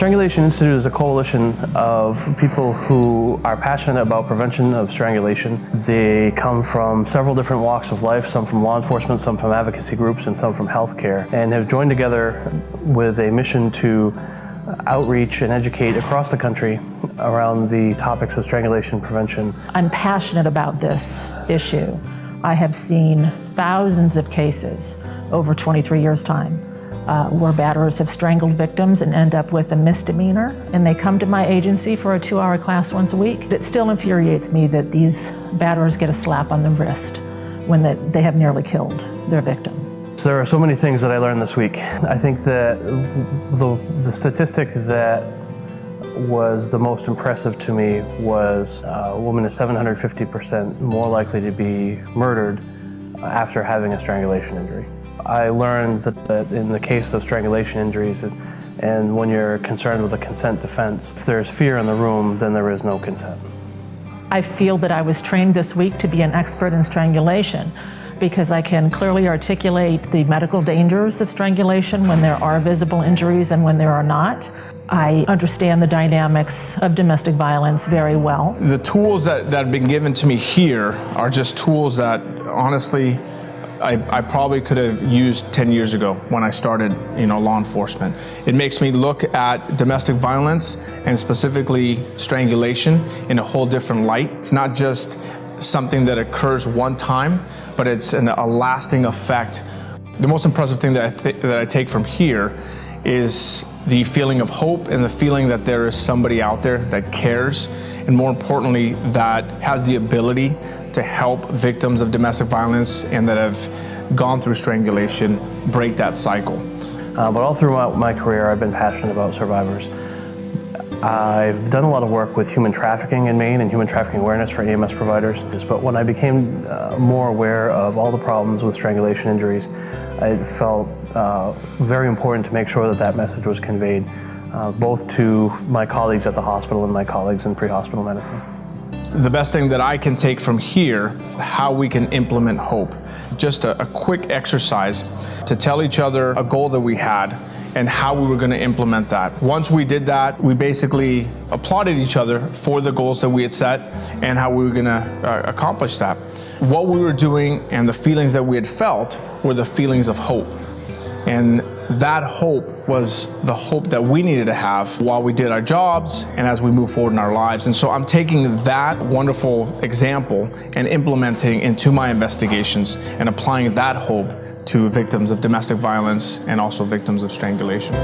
The Strangulation Institute is a coalition of people who are passionate about prevention of strangulation. They come from several different walks of life, some from law enforcement, some from advocacy groups, and some from healthcare, and have joined together with a mission to outreach and educate across the country around the topics of strangulation prevention. I'm passionate about this issue. I have seen thousands of cases over 23 years' time where batterers have strangled victims and end up with a misdemeanor, and they come to my agency for a 2-hour class once a week. It still infuriates me that these batterers get a slap on the wrist when they have nearly killed their victim. There are so many things that I learned this week. I think that the statistic that was the most impressive to me was a woman is 750% more likely to be murdered after having a strangulation injury. I learned that in the case of strangulation injuries, and when you're concerned with a consent defense, if there's fear in the room, then there is no consent. I feel that I was trained this week to be an expert in strangulation because I can clearly articulate the medical dangers of strangulation when there are visible injuries and when there are not. I understand the dynamics of domestic violence very well. The tools that have been given to me here are just tools that, honestly, I probably could have used 10 years ago when I started, law enforcement. It makes me look at domestic violence and specifically strangulation in a whole different light. It's not just something that occurs one time, but it's a lasting effect. The most impressive thing that I take from here is the feeling of hope and the feeling that there is somebody out there that cares, and more importantly, that has the ability to help victims of domestic violence and that have gone through strangulation break that cycle. But all throughout my career, I've been passionate about survivors. I've done a lot of work with human trafficking in Maine and human trafficking awareness for EMS providers. But when I became more aware of all the problems with strangulation injuries, I felt very important to make sure that message was conveyed, both to my colleagues at the hospital and my colleagues in pre-hospital medicine. The best thing that I can take from here, how we can implement hope. Just a quick exercise to tell each other a goal that we had and how we were going to implement that. Once we did that, we basically applauded each other for the goals that we had set and how we were going to accomplish that. What we were doing and the feelings that we had felt were the feelings of hope. And that hope was the hope that we needed to have while we did our jobs and as we move forward in our lives. And so I'm taking that wonderful example and implementing into my investigations and applying that hope to victims of domestic violence and also victims of strangulation.